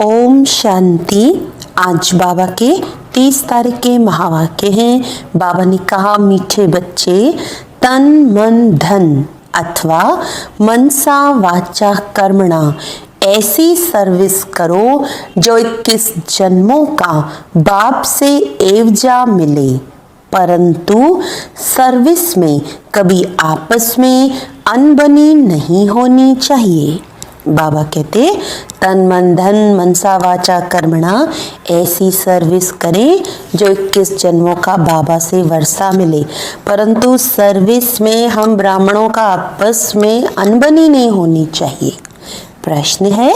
ओम शांति। आज बाबा के 30 तारीख के महावाक्य हैं। बाबा ने कहा, मीठे बच्चे, तन मन धन अथवा मनसा वाचा कर्मणा ऐसी सर्विस करो जो 21 जन्मों का बाप से एवजा मिले, परंतु सर्विस में कभी आपस में अनबनी नहीं होनी चाहिए। बाबा कहते, तन मन धन मनसा वाचा कर्मणा ऐसी सर्विस करें जो 21 जन्मों का बाबा से वर्षा मिले, परंतु सर्विस में हम ब्राह्मणों का आपस में अनबनी नहीं होनी चाहिए। प्रश्न है,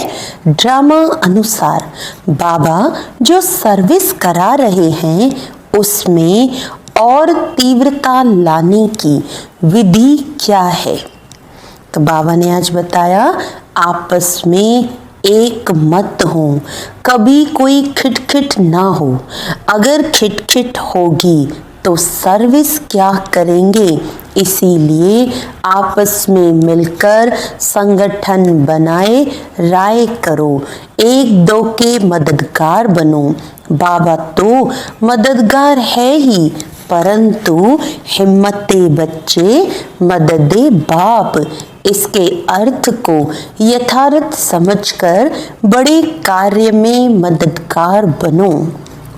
ड्रामा अनुसार बाबा जो सर्विस करा रहे हैं उसमें और तीव्रता लाने की विधि क्या है? तो बाबा ने आज बताया, आपस में एक मत हो, कभी कोई खिटखिट ना हो। अगर खिटखिट होगी तो सर्विस क्या करेंगे? इसीलिए आपस में मिलकर संगठन बनाए राय करो, एक दो के मददगार बनो। बाबा तो मददगार है ही, परंतु हिम्मते बच्चे मददे बाप, इसके अर्थ को यथार्थ समझकर बड़े कार्य में मददगार बनो।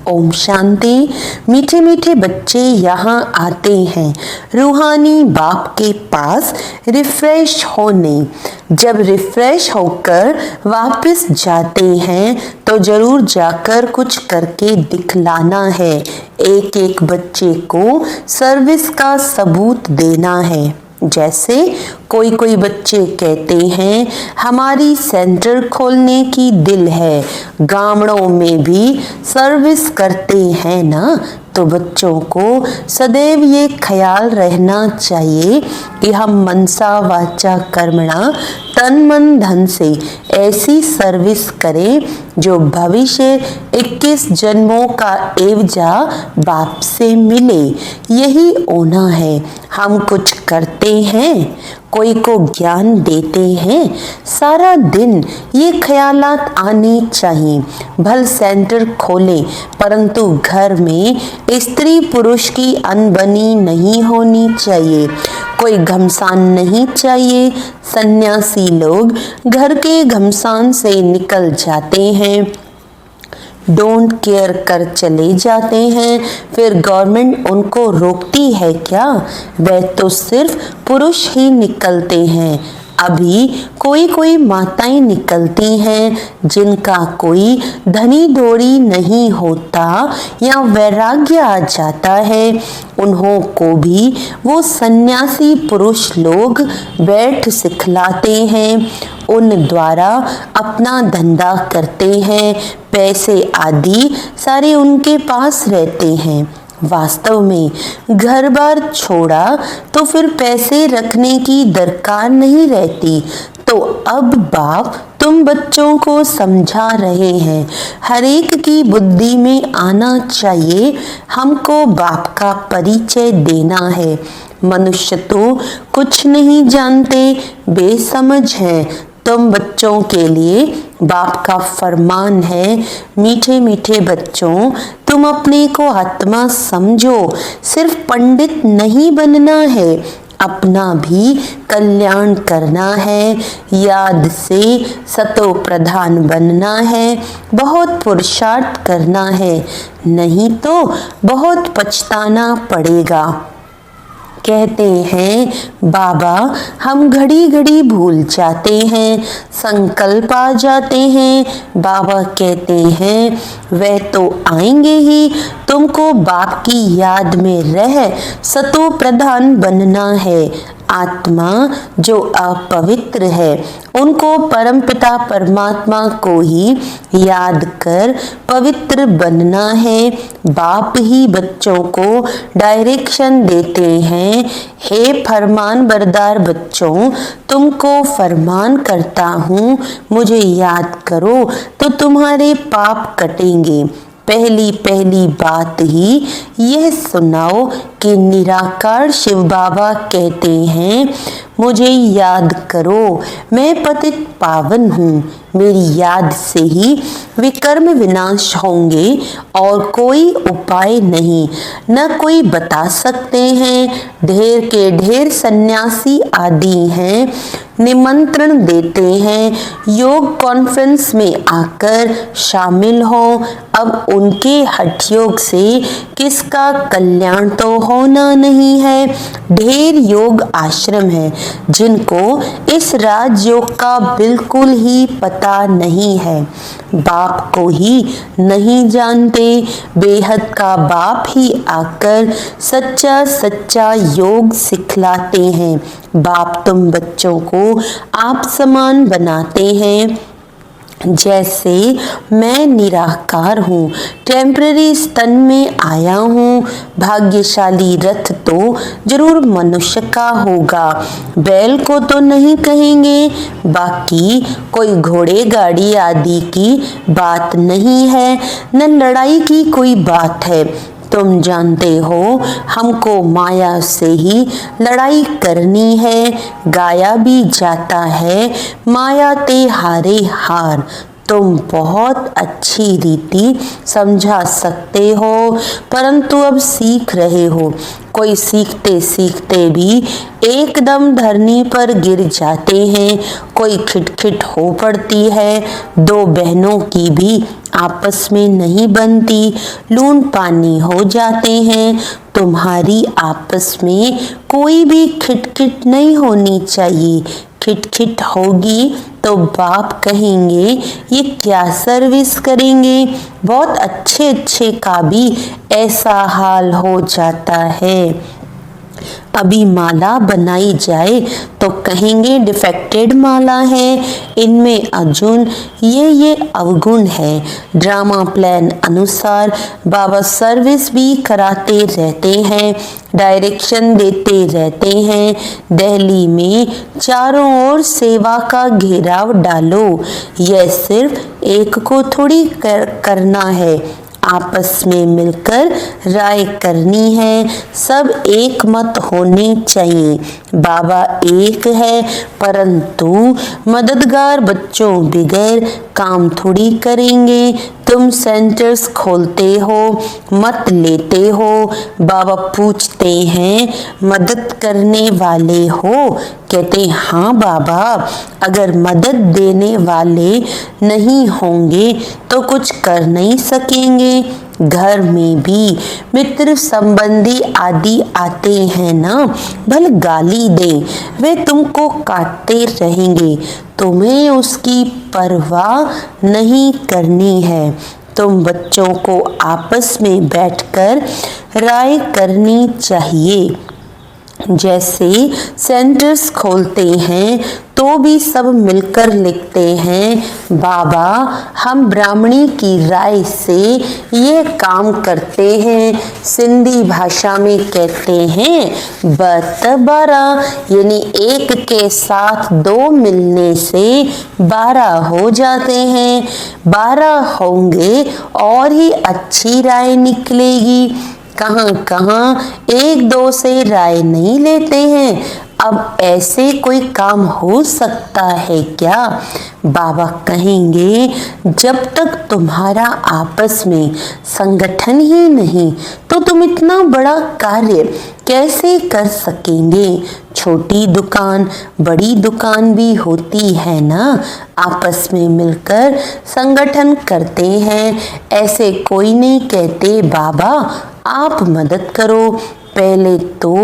ओम शांति। मीठे मीठे बच्चे यहाँ आते हैं रूहानी बाप के पास रिफ्रेश होने। जब रिफ्रेश होकर वापस जाते हैं तो जरूर जाकर कुछ करके दिखलाना है। एक एक बच्चे को सर्विस का सबूत देना है। जैसे कोई बच्चे कहते हैं, हमारी सेंटर खोलने की दिल है, गामड़ों में भी सर्विस करते हैं ना। तो बच्चों को सदैव ये ख्याल रहना चाहिए कि हम मनसा वाचा कर्मणा तन मन धन से ऐसी सर्विस करें जो भविष्य 21 जन्मों का एवजा बाप से मिले। यही होना है। हम कुछ करते हैं, कोई को ज्ञान देते हैं, सारा दिन ये ख्यालात आने चाहिए। भल सेंटर खोलें, परंतु घर में स्त्री पुरुष की अनबनी नहीं होनी चाहिए। कोई घमसान नहीं चाहिए। सन्यासी लोग घर के घमसान से निकल जाते हैं, डोंट केयर कर चले जाते हैं, फिर गवर्नमेंट उनको रोकती है क्या? वह तो सिर्फ पुरुष ही निकलते हैं। अभी कोई माताएं निकलती हैं जिनका कोई धनी दौड़ी नहीं होता या वैराग्य आ जाता है, उन्हों को भी वो सन्यासी पुरुष लोग बैठ सिखलाते हैं। उन द्वारा अपना धंधा करते हैं, पैसे आदि सारे उनके पास रहते हैं। वास्तव में घर बार छोड़ा तो फिर पैसे रखने की दरकार नहीं रहती। तो अब बाप तुम बच्चों को समझा रहे हैं, हर एक की बुद्धि में आना चाहिए, हमको बाप का परिचय देना है। मनुष्य तो कुछ नहीं जानते, बेसमझ हैं। तुम बच्चों के लिए बाप का फरमान है, मीठे मीठे बच्चों, तुम अपने को आत्मा समझो। सिर्फ पंडित नहीं बनना है, अपना भी कल्याण करना है। याद से सतो प्रधान बनना है, बहुत पुरुषार्थ करना है, नहीं तो बहुत पछताना पड़ेगा। कहते हैं बाबा, हम घड़ी घड़ी भूल जाते हैं, संकल्प आ जाते हैं। बाबा कहते हैं वह तो आएंगे ही, तुमको बाप की याद में रह सतो प्रधान बनना है। आत्मा जो अपवित्र है उनको परमपिता परमात्मा को ही याद कर पवित्र बनना है। बाप ही बच्चों को डायरेक्शन देते हैं, हे फरमान बरदार बच्चों, तुमको फरमान करता हूँ, मुझे याद करो तो तुम्हारे पाप कटेंगे। पहली पहली बात ही यह सुनाओ कि निराकार शिव बाबा कहते हैं, मुझे याद करो, मैं पतित पावन हूँ, मेरी याद से ही विकर्म विनाश होंगे और कोई उपाय नहीं, न कोई बता सकते हैं। ढेर के ढेर सन्यासी आदि हैं, निमंत्रण देते हैं योग कॉन्फ्रेंस में आकर शामिल हो। अब उनके हठ योग से किसका कल्याण तो होना नहीं है। ढेर योग आश्रम है जिनको इस राजयोग का बिल्कुल ही पता नहीं है, बाप को ही नहीं जानते। बेहद का बाप ही आकर सच्चा सच्चा योग सिखलाते हैं। बाप तुम बच्चों को आप समान बनाते हैं। जैसे मैं निराकार हूँ, टेम्पररी स्तन में आया हूँ, भाग्यशाली रथ तो जरूर मनुष्य का होगा, बैल को तो नहीं कहेंगे। बाकी कोई घोड़े गाड़ी आदि की बात नहीं है, न लड़ाई की कोई बात है। तुम जानते हो हमको माया से ही लड़ाई करनी है। गाया भी जाता है, माया ते हारे हार। तुम बहुत अच्छी रीति समझा सकते हो, परंतु अब सीख रहे हो। कोई सीखते सीखते भी एकदम धरनी पर गिर जाते हैं, कोई खिटखिट हो पड़ती है। दो बहनों की भी आपस में नहीं बनती, लून पानी हो जाते हैं। तुम्हारी आपस में कोई भी खिटखिट नहीं होनी चाहिए। खिटखिट होगी तो बाप कहेंगे ये क्या सर्विस करेंगे। बहुत अच्छे अच्छे का भी ऐसा हाल हो जाता है। अभी माला बनाई जाए तो कहेंगे डिफेक्टेड माला है, इनमें अर्जुन ये अवगुण है। ड्रामा प्लान अनुसार बाबा सर्विस भी कराते रहते हैं, डायरेक्शन देते रहते हैं। दिल्ली में चारों ओर सेवा का घेराव डालो, यह सिर्फ एक को थोड़ी करना है, आपस में मिलकर राय करनी है। सब एक मत होने चाहिए। बाबा एक है, परंतु मददगार बच्चों बगैर काम थोड़ी करेंगे। तुम सेंटर्स खोलते हो, मत लेते हो। बाबा पूछते हैं मदद करने वाले हो? कहते हाँ बाबा, अगर मदद देने वाले नहीं होंगे तो कुछ कर नहीं सकेंगे। घर में भी मित्र संबंधी आदि आते हैं ना, भले गाली दें, वे तुमको काटते रहेंगे, तुम्हें उसकी परवाह नहीं करनी है। तुम बच्चों को आपस में बैठकर राय करनी चाहिए। जैसे सेंटर्स खोलते हैं तो भी सब मिलकर लिखते हैं, बाबा हम ब्राह्मणी की राय से ये काम करते हैं। सिंधी भाषा में कहते हैं बत 12, यानी एक के साथ दो मिलने से 12 हो जाते हैं। 12 होंगे और ही अच्छी राय निकलेगी। कहाँ कहाँ एक दो से राय नहीं लेते हैं। अब ऐसे कोई काम हो सकता है क्या? बाबा कहेंगे जब तक तुम्हारा आपस में संगठन ही नहीं तो तुम इतना बड़ा कार्य कैसे कर सकेंगे। छोटी दुकान बड़ी दुकान भी होती है ना, आपस में मिलकर संगठन करते हैं। ऐसे कोई नहीं कहते बाबा आप मदद करो, पहले तो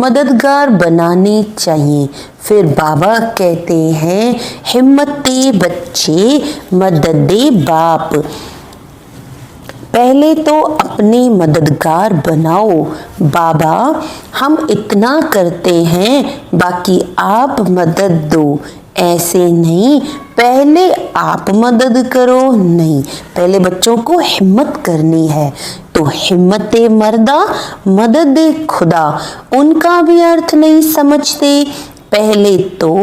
मददगार बनाने चाहिए। फिर बाबा कहते हैं हिम्मते बच्चे मददे बाप। पहले तो अपने मददगार बनाओ। बाबा हम इतना करते हैं, बाकी आप मदद दो। ऐसे नहीं, पहले आप मदद करो। नहीं, पहले बच्चों को हिम्मत करनी है। तो हिम्मते मर्दा मदद खुदा, उनका भी अर्थ नहीं समझते। पहले तो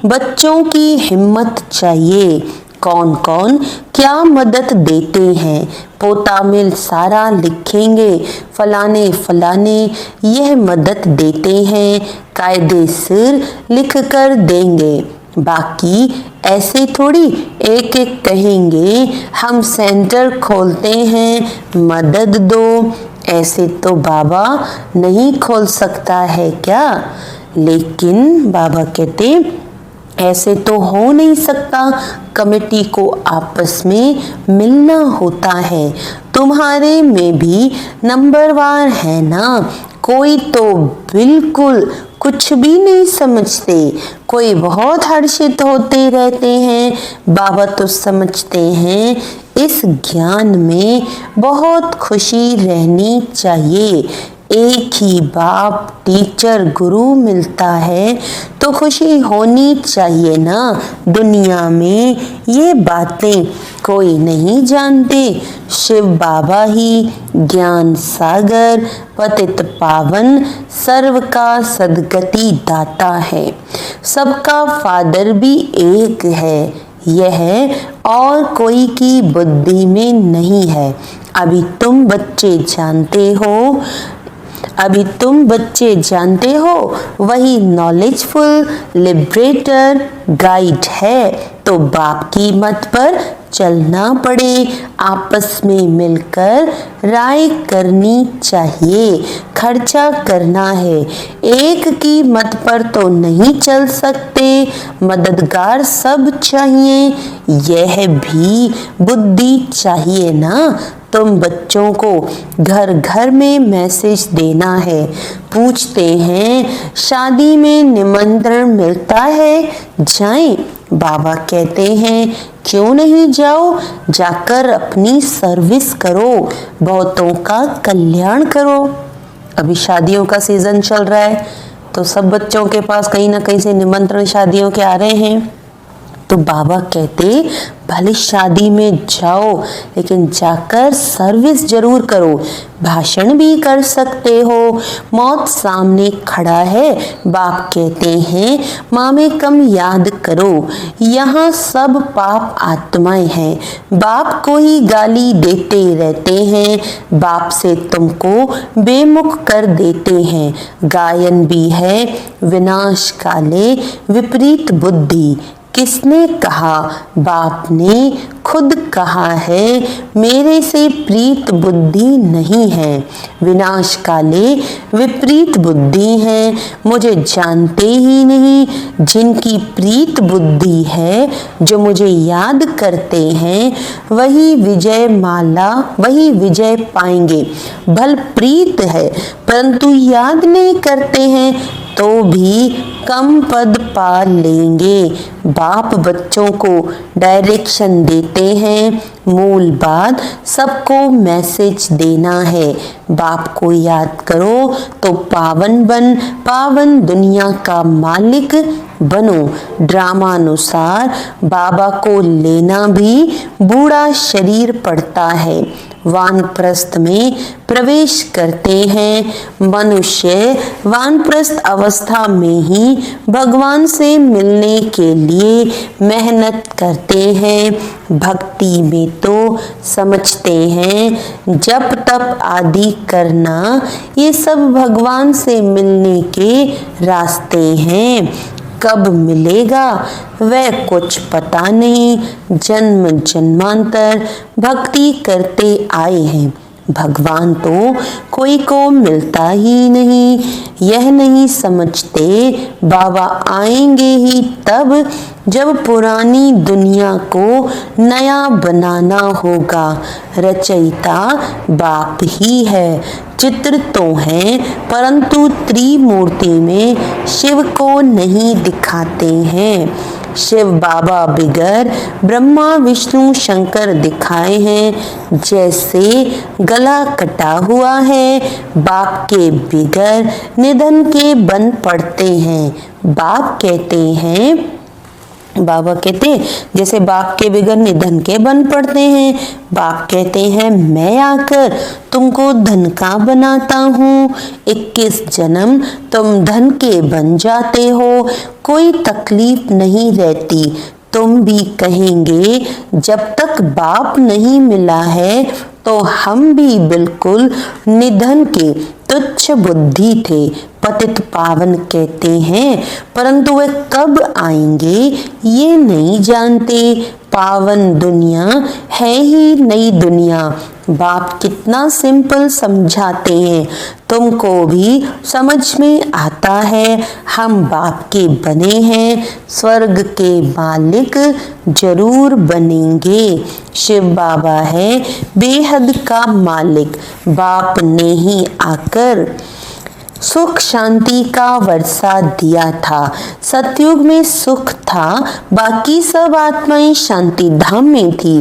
बच्चों की हिम्मत चाहिए। कौन कौन क्या मदद देते हैं, पोता मिल सारा लिखेंगे, फलाने फलाने यह मदद देते हैं, कायदे सिर लिख कर देंगे। बाकी ऐसे थोड़ी एक एक कहेंगे हम सेंटर खोलते हैं, मदद दो। ऐसे तो बाबा नहीं खोल सकता है क्या? लेकिन बाबा कहते ऐसे तो हो नहीं सकता, कमेटी को आपस में मिलना होता है। तुम्हारे में भी नंबरवार है ना, कोई तो बिल्कुल कुछ भी नहीं समझते, कोई बहुत हर्षित होते रहते हैं। बाबा तो समझते हैं इस ज्ञान में बहुत खुशी रहनी चाहिए। एक ही बाप टीचर गुरु मिलता है तो खुशी होनी चाहिए ना। दुनिया में ये बातें कोई नहीं जानते, शिव बाबा ही ज्ञान सागर पतित पावन सर्व का सदगति दाता है। सबका फादर भी एक है, यह और कोई की बुद्धि में नहीं है। अभी तुम बच्चे जानते हो वही नॉलेजफुल लिबरेटर गाइड है। तो बाप की मत पर चलना पड़े, आपस में मिलकर राय करनी चाहिए, खर्चा करना है। एक की मत पर तो नहीं चल सकते, मददगार सब चाहिए, यह भी बुद्धि चाहिए ना। तुम बच्चों को घर घर में मैसेज देना है, पूछते हैं शादी में निमंत्रण मिलता है, जाएं? बाबा कहते हैं क्यों नहीं जाओ, जाकर अपनी सर्विस करो, बहुतों का कल्याण करो। अभी शादियों का सीजन चल रहा है तो सब बच्चों के पास कहीं ना कहीं से निमंत्रण शादियों के आ रहे हैं। तो बाबा कहते भले शादी में जाओ लेकिन जाकर सर्विस जरूर करो, भाषण भी कर सकते हो। मौत सामने खड़ा है, बाप कहते हैं माँ में कम याद करो, यहाँ सब पाप आत्माएं हैं, बाप को ही गाली देते रहते हैं, बाप से तुमको बेमुख कर देते हैं। गायन भी है विनाश काले विपरीत बुद्धि, किसने कहा? बाप ने खुद कहा है मेरे से प्रीत बुद्धि नहीं है, विनाश काले विपरीत बुद्धि है, मुझे जानते ही नहीं। जिनकी प्रीत बुद्धि है, जो मुझे याद करते हैं, वही विजय पाएंगे। भल प्रीत है परंतु याद नहीं करते हैं तो भी कम पद पा लेंगे। बाप बच्चों को डायरेक्शन देते हैं, मूल बात सबको मैसेज देना है। बाप को याद करो तो पावन दुनिया का मालिक बनो। ड्रामानुसार बाबा को लेना भी बूढ़ा शरीर पड़ता है। वानप्रस्थ में प्रवेश करते हैं, मनुष्य वानप्रस्थ अवस्था में ही भगवान से मिलने के लिए मेहनत करते हैं। भक्ति में तो समझते हैं जप तप आदि करना ये सब भगवान से मिलने के रास्ते हैं। कब मिलेगा वह कुछ पता नहीं, जन्म जन्मांतर भक्ति करते आए हैं, भगवान तो कोई को मिलता ही नहीं। यह नहीं समझते बाबा आएंगे ही तब जब पुरानी दुनिया को नया बनाना होगा। रचयिता बाप ही है, चित्र तो हैं परंतु त्रिमूर्ति में शिव को नहीं दिखाते हैं। शिव बाबा बिगर ब्रह्मा विष्णु शंकर दिखाए हैं। जैसे गला कटा हुआ है, बाप के बिगर निधन के बन पड़ते हैं। बाबा कहते जैसे बाप के बिगर निधन के बन पड़ते हैं। बाप कहते हैं मैं आकर तुमको धन का बनाता हूँ। 21 जन्म तुम धन के बन जाते हो, कोई तकलीफ नहीं रहती। तुम भी कहेंगे जब तक बाप नहीं मिला है तो हम भी बिल्कुल निधन के तुच्छ बुद्धि थे, पतित पावन कहते हैं, परंतु वे कब आएंगे ये नहीं जानते। पावन दुनिया है ही नई दुनिया। बाप कितना सिंपल समझाते हैं, तुमको भी समझ में आता है। हम बाप के बने हैं, स्वर्ग के मालिक जरूर बनेंगे। शिव बाबा है बेहद का मालिक। बाप ने ही आकर सुख शांति का वर्षा दिया था। सतयुग में सुख था, बाकी सब आत्माएं शांति धाम में थी।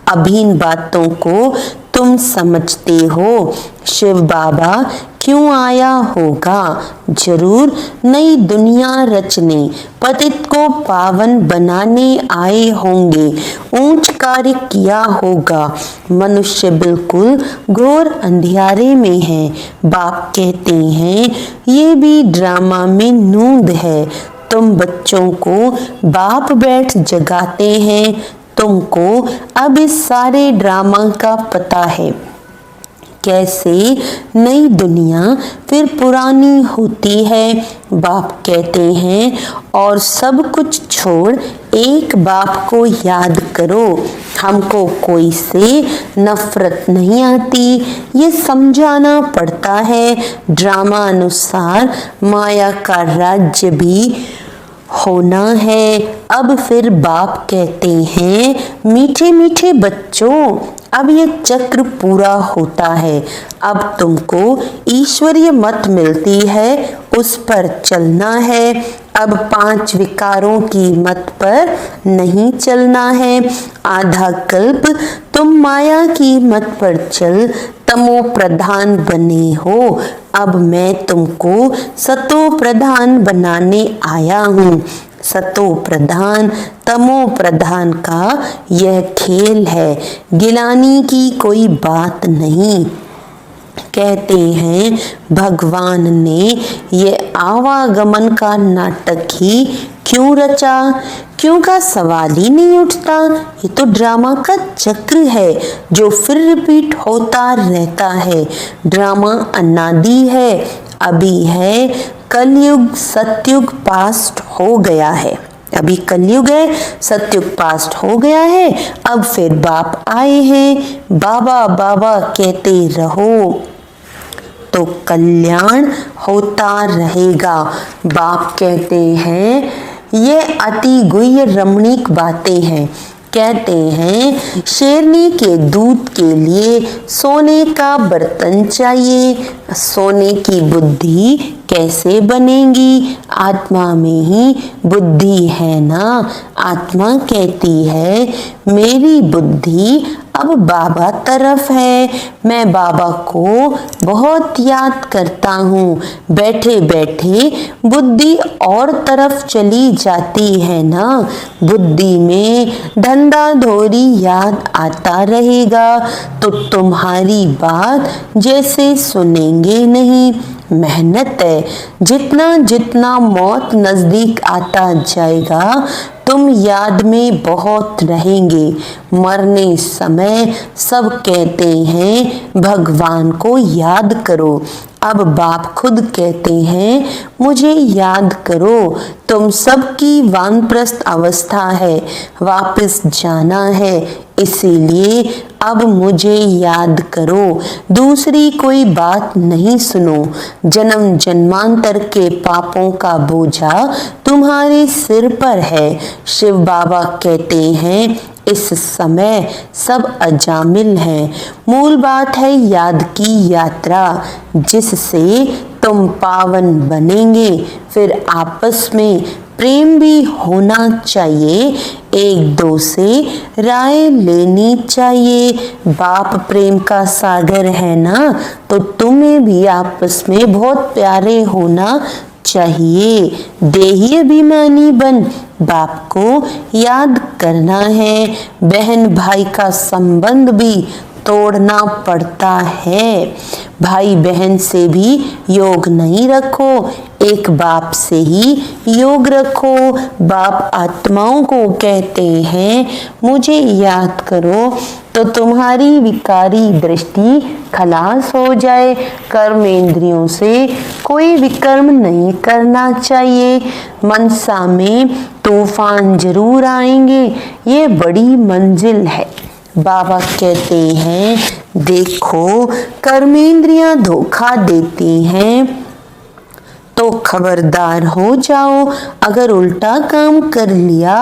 अब इन बातों को तुम समझते हो। शिव बाबा क्यों आया होगा? जरूर नई दुनिया रचने, पतित को पावन बनाने आए होंगे। ऊंच कार्य किया होगा। मनुष्य बिल्कुल घोर अंधियारे में है। बाप कहते हैं ये भी ड्रामा में नूंद है। तुम बच्चों को बाप बैठ जगाते हैं। तुमको अब इस सारे ड्रामा का पता है, कैसे नई दुनिया फिर पुरानी होती है। बाप कहते हैं और सब कुछ छोड़ एक बाप को याद करो। हमको कोई से नफरत नहीं आती, ये समझाना पड़ता है। ड्रामा अनुसार माया का राज्य भी होना है। अब फिर बाप कहते हैं मीठे मीठे बच्चों, अब ये चक्र पूरा होता है। अब तुमको ईश्वरीय मत मिलती है, उस पर चलना है। अब 5 विकारों की मत पर नहीं चलना है। आधा कल्प तुम माया की मत पर चल तमो प्रधान बने हो। अब मैं तुमको सतो प्रधान बनाने आया हूँ। सतो प्रधान तमो प्रधान का यह खेल है, गिलानी की कोई बात नहीं। कहते हैं भगवान ने ये आवागमन का नाटक ही क्यों रचा? क्यों का सवाल ही नहीं उठता। ये तो ड्रामा का चक्र है जो फिर रिपीट होता रहता है। ड्रामा अनादि है, अभी है कलयुग, सतयुग पास्ट हो गया है। अभी कलयुग है, सतयुग पास्ट हो गया है। अब फिर बाप आए हैं। बाबा बाबा कहते रहो तो कल्याण होता रहेगा। बाप कहते हैं ये अति गुह्य रमणीक बातें हैं। कहते हैं शेरनी के दूध के लिए सोने का बर्तन चाहिए। सोने की बुद्धि कैसे बनेगी? आत्मा में ही बुद्धि है ना। आत्मा कहती है मेरी बुद्धि अब बाबा तरफ है। मैं बाबा को बहुत याद करता हूँ। बैठे बैठे बुद्धि और तरफ चली जाती है ना। बुद्धि में धंधा धोरी याद आता रहेगा तो तुम्हारी बात जैसे सुनेंगे नहीं। मेहनत है, जितना जितना मौत नजदीक आता जाएगा तुम याद में बहुत रहेंगे। मरने समय सब कहते हैं भगवान को याद करो। अब बाप खुद कहते हैं मुझे याद करो। तुम सबकी वानप्रस्थ अवस्था है, वापस जाना है, इसीलिए अब मुझे याद करो। दूसरी कोई बात नहीं सुनो। जन्म जन्मांतर के पापों का बोझा तुम्हारे सिर पर है। शिव बाबा कहते हैं इस समय सब अजामिल हैं। मूल बात है याद की यात्रा, जिससे तुम पावन बनेंगे। फिर आपस में प्रेम भी होना चाहिए, एक दो से राय लेनी चाहिए। बाप प्रेम का सागर है ना, तो तुम्हें भी आपस में बहुत प्यारे होना चाहिए। देही अभिमानी बन बाप को याद करना है। बहन भाई का संबंध भी तोड़ना पड़ता है। भाई बहन से भी योग नहीं रखो, एक बाप से ही योग रखो। बाप आत्माओं को कहते हैं मुझे याद करो तो तुम्हारी विकारी दृष्टि खलास हो जाए। कर्मेंद्रियों से कोई विकर्म नहीं करना चाहिए। मनसा में तूफान जरूर आएंगे, ये बड़ी मंजिल है। बाबा कहते हैं देखो कर्मेंद्रियां धोखा देती हैं तो खबरदार हो जाओ, अगर उल्टा काम कर लिया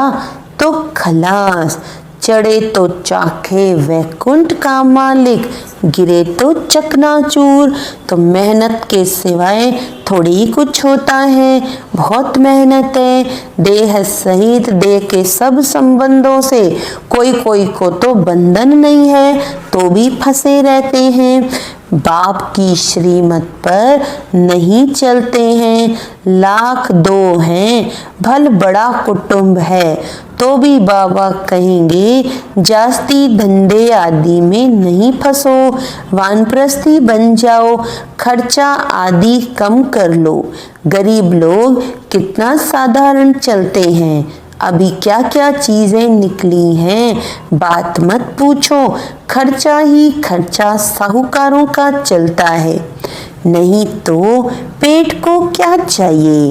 तो खलास। चढ़े तो चाखे वैकुंठ का मालिक, गिरे तो चकनाचूर। तो मेहनत के सिवाय थोड़ी कुछ होता है, बहुत मेहनत है। देह सहित देह के सब संबंधों से कोई कोई को तो बंधन नहीं है तो भी फंसे रहते हैं। बाप की श्रीमत पर नहीं चलते हैं। लाख दो हैं, भल बड़ा कुटुंब है तो भी बाबा कहेंगे जास्ती धंधे आदि में नहीं फंसो, वानप्रस्थी बन जाओ, खर्चा आदि कम कर लो। गरीब लोग कितना साधारण चलते हैं, अभी क्या क्या चीजें निकली हैं बात मत पूछो। खर्चा ही खर्चा साहूकारों का चलता है, नहीं तो पेट को क्या चाहिए,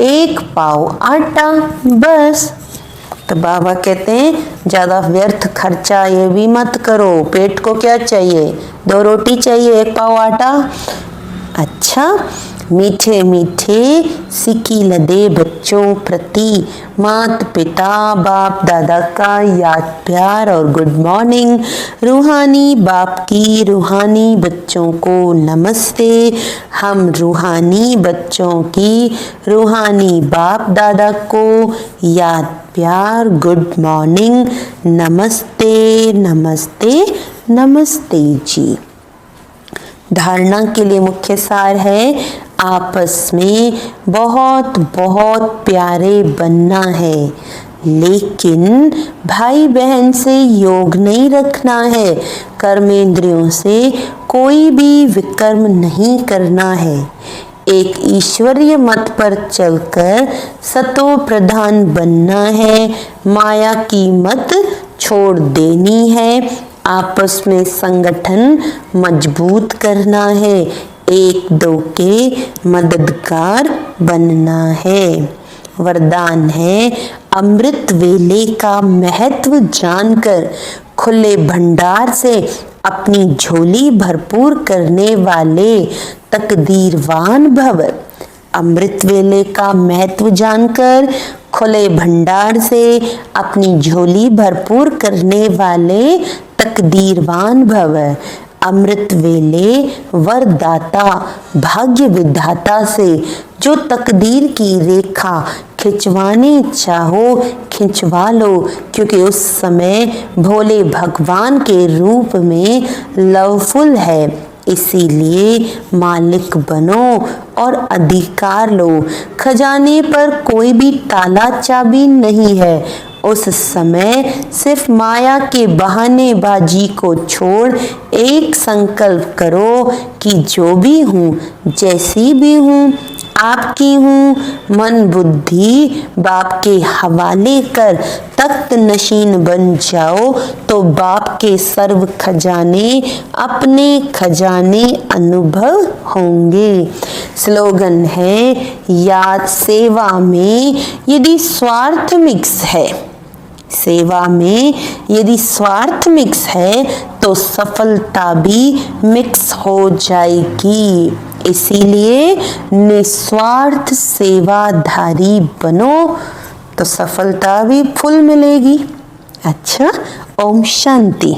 एक पाव आटा बस। तो बाबा कहते हैं ज्यादा व्यर्थ खर्चा ये भी मत करो, पेट को क्या चाहिए, 2 रोटी चाहिए, 1 पाव आटा। अच्छा, मीठे मीठे सिकील दे बच्चों प्रति माता पिता बाप दादा का याद प्यार और गुड मॉर्निंग। रूहानी बाप की रूहानी बच्चों को नमस्ते। हम रूहानी बच्चों की रूहानी बाप दादा को याद प्यार गुड मॉर्निंग, नमस्ते नमस्ते नमस्ते जी। धारणा के लिए मुख्य सार है आपस में बहुत बहुत प्यारे बनना है, लेकिन भाई बहन से योग नहीं रखना है। कर्मेंद्रियों से कोई भी विकर्म नहीं करना है। एक ईश्वरीय मत पर चलकर सतो प्रधान बनना है। माया की मत छोड़ देनी है। आपस में संगठन मजबूत करना है। एक दो के मददगार बनना है। वरदान है अमृत वेले का महत्व जानकर खुले भंडार से अपनी झोली भरपूर करने वाले तकदीरवान भव। अमृत वेले का महत्व जानकर खुले भंडार से अपनी झोली भरपूर करने वाले तकदीरवान भव। अमृत वेले वरदाता भाग्य विधाता से जो तकदीर की रेखा खिंचवानी चाहो खिंचवा लो, क्योंकि उस समय भोले भगवान के रूप में लवफुल है। इसीलिए मालिक बनो और अधिकार लो। खजाने पर कोई भी ताला चाबी नहीं है। उस समय सिर्फ माया के बहानेबाजी को छोड़ एक संकल्प करो कि जो भी हूँ जैसी भी हूँ आपकी हूँ। मन बुद्धि बाप के हवाले कर तख्त नशीन बन जाओ तो बाप के सर्व खजाने अपने खजाने अनुभव होंगे। स्लोगन है याद सेवा में यदि स्वार्थ मिक्स है, सेवा में यदि स्वार्थ मिक्स है तो सफलता भी मिक्स हो जाएगी। इसीलिए निस्वार्थ सेवाधारी बनो तो सफलता भी फुल मिलेगी। अच्छा, ओम शांति।